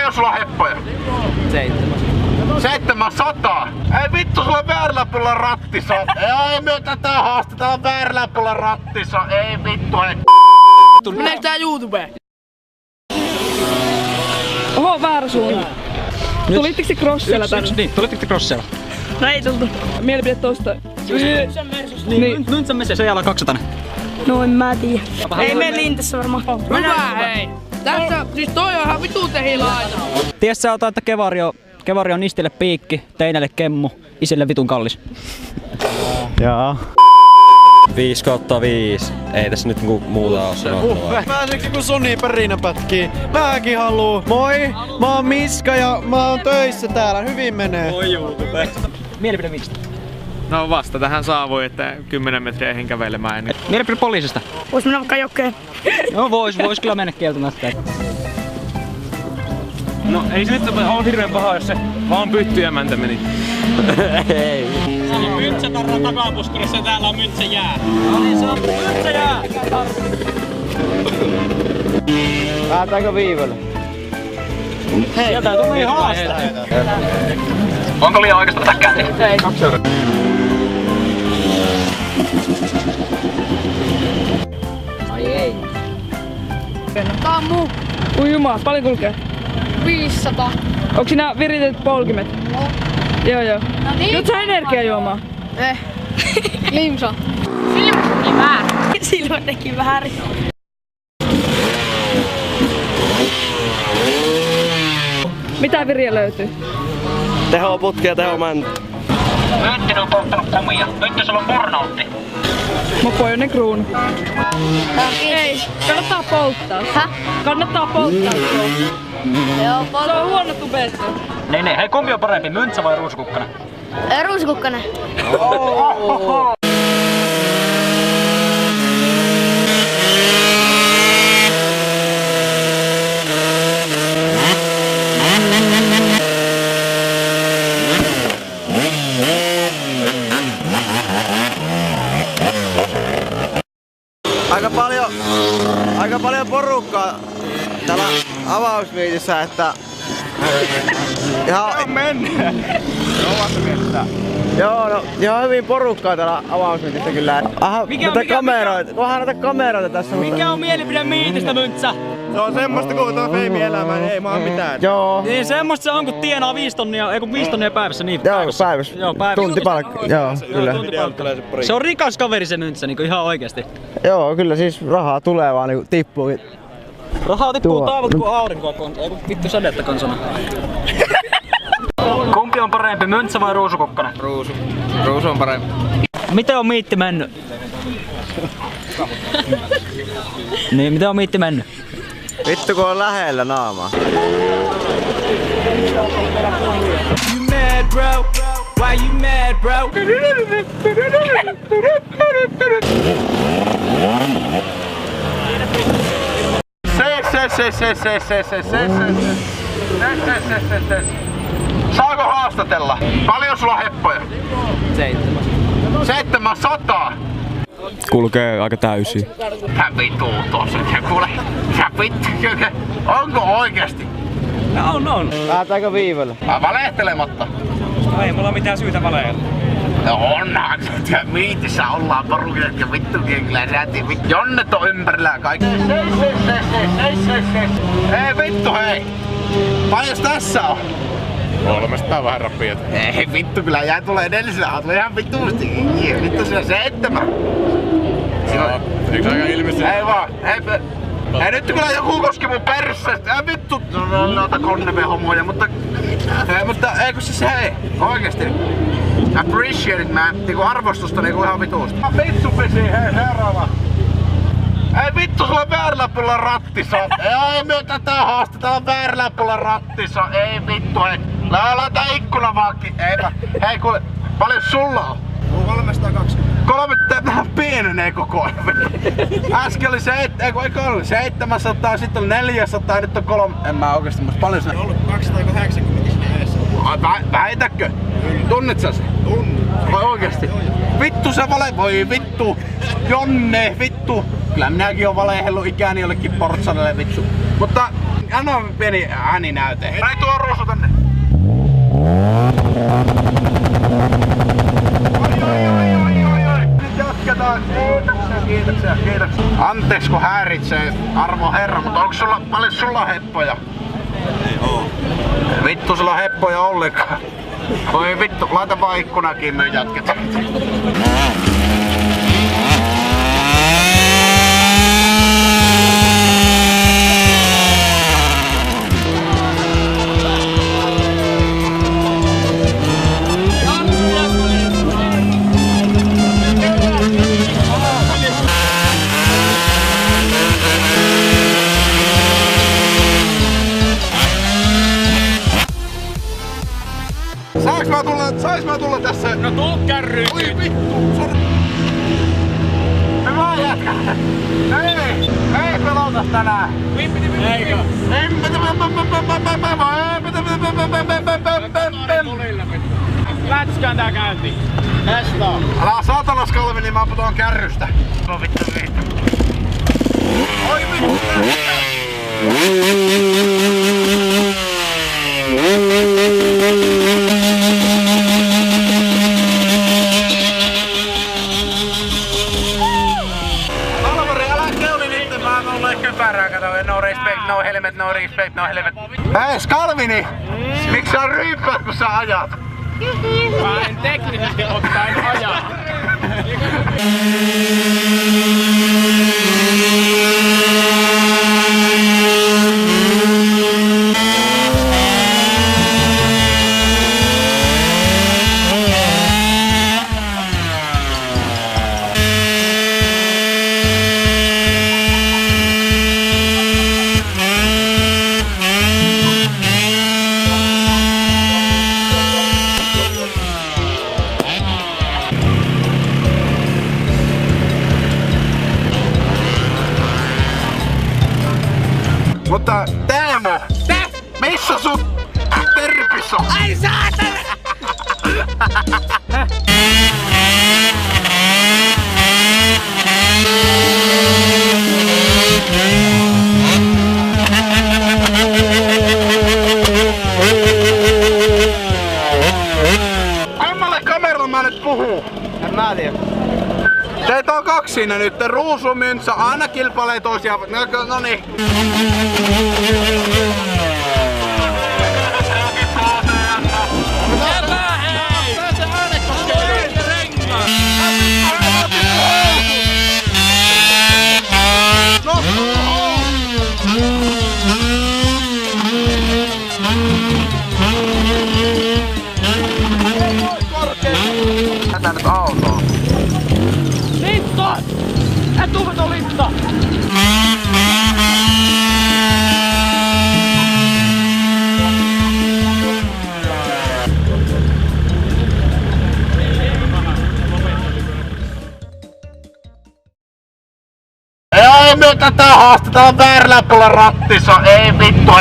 Paljon sulla on heppoja? 700? Ei vittu, sulla on väärällä puolella rattissa. Ei me tätä haasteta, on väärällä puolella rattissa. Ei vittu, hei. Meneekö tää YouTubeen? Oho, väärä suunta. Tulitteko te crossella tänne? Niin, tulitteko te crossella? No ei tultu. Mielipide tosta. Niin, Müntsän messe, se jää 200. No en mä tiedä. Ei mene Lintessä varmaan. Hyvä hei! Tässä, siis toi on ihan vitun tehilaita. Ties sä otat, että Kevari on Nistille piikki, Teinelle kemmu, isille vitun kallis. Jaa. 5/5. Ei tässä nyt muuta oo sanottavaa. Pääseekö kun Sony perinä pätkii? Mäkin haluu. Moi! Mä oon Miska ja mä oon töissä täällä. Hyvin menee. Moi YouTube. Mielipide miksi? No vasta tähän saavui, että 10 metriä eihin kävelemään. Mielipide poliisista? Vois mennä vaikka jokeen. No vois kyllä mennä kieltämättä. No ei se nyt ole hirveen paha, jos se vaan pyttyjämäntä meni. Ei. Myntsä-tarra takapuskurissa ja täällä on Myntsä-jää. No niin, se on Myntsä-jää! Lähetäänkö viivelle? Hei, sieltä tuli haaste. Onko liian oikeasta tätä kääntiä? Ei. 2 euroa. Ai ei. Tää on muu. Ui jumala, paljon kulkee? 500. Onks sinä viritetyt polkimet? Joo. No niin. Juot sä energiajuomaa? Limsa. Silmä teki väärin. Silmä teki väärin. Mitä viriä löytyy? Teho putki ja teho mänty. Myyntinen on polttanut kumia. Nyt sulla on burnoutti. Mopojonen kruunu. Ei, kannattaa polttaa. Häh? Kannattaa polttaa. Joo, Se on huono tubetti. Niin, hei kumpi on parempi, Myntsä vai Ruusukukkana? Ruusikukkanen. Aika paljon porukkaa täällä avausviitissä, että ihan mennään. Joo, no ihan hyvin porukkaa täällä avausviitissä kyllä. Aha, kunhan näitä kameroita tässä. Mikä on mielipide miitistä, Myntsä? Se on semmoista kun tuo feimielämää, niin ei maa mitään. Joo. Niin semmoista se on kun tienaa 5 tonnia, ei kun 5 tonnia päivässä, niin Päivässä. Joo, päivässä. Tuntipalkka, joo, kyllä. Se on rikas kaveri se Myntsä, niinku ihan oikeesti. Joo, kyllä siis rahaa tulee vaan niinku tippuukin. Rahaa tippuu taavalta kuin aurinkoa, ei kun vittu sadetta konsana. Kumpi on parempi, Myntsä vai Ruusukukkanen? Ruusu on parempi. Miten on miitti mennyt? Niin, miten on miitti mennyt? Vittu kun on lähellä naamaa. You mad bro? Why you mad bro? Saako haastatella? Paljon sulla on heppoja? 700? Kulkee aika täysin. Tää vituu tossa. Kuule, tää vittu. Onko oikeesti? On. Lähetäänkö viivelle? Valehtelematta. Ei mulla mitään syytä valeella. No onhan se, miitissä ollaan porukat ja vittukin kyllä räätiin. Jonnet on ympärillä ja kaikki. Ei vittu hei! Paljos tässä on? 300 vähän rappiet. Ei vittu, kyllä jää tulee edellisellä autolla ihan vituusti. Vittu siellä 7. Eikö aika ilmeisesti? Ei vaan, ei nyt kyllä joku koski mun perssestä. Ei vittu, no noita konnevehomoja, mutta eikö siis hei, oikeesti. Appreciate it man, niinku arvostusta niinku ihan vituusti. Vittu pesi, hei seuraava. Ei vittu, sulla on väärällä puolella rattissa. Ei me tätä haasteta, on väärällä puolella rattissa. Ei vittu, hei. Laita ikkuna vaakki. Eipä. Hei kuule, paljon sulla on? 320. 3, vähän pienenee koko ajan. Äsken oli 700, sitten on 400 ja nyt on 3. En mä oikeesti muista paljon sinä. On ollut 280 siinä edessä. Väitäkö? Tunnet sä sen? Tunnin. Vai oikeesti? Vittu se vale, voi vittu. Jonne, vittu. Kyllä minäkin oon valehellut ikäni jollekin portsanelle vittu. Mutta anna pieni ääninäyte. Näin tuo Ruusu tänne. Oi. Nyt jatketaan. Kiitoksia. Anteeksi kun häiritsee, arvon herra, mutta onko sulla paljon sulla heppoja? Ei oo. Vittu sulla heppoja ollenkaan. Voi vittu, laita vaan ikkunakin, me jatketaan. Sais mä tulla tässä? No tuu kärryyn. Oi vittu! Hyvä jätkä! Ei pelota tänään! Eikö? Lätskään tää käynti. Älä saatanas Kalvi, niin mä putoan kärrystä. No vittu. Oi vittu! No respect, no helmet, no respect, no helmet. Hei Skalvini! Miksi sä ryyppäät kun sä ajat? Mä en teknisesti ottaen ajaa. Mutta Teemu! Missä sun terpis on? Ai saatana! Kummalle kameralla mä nyt puhuu? En mä tiedä. Teitä on kaksi siinä nyt. Ruusu, Myntsä, aina kilpailee toisiaan. No niin. Tätä nyt autoon. Liitto! Etuvetoliitto! Ei me tätä haastetaan väärillä puolella rattissa, ei vittu.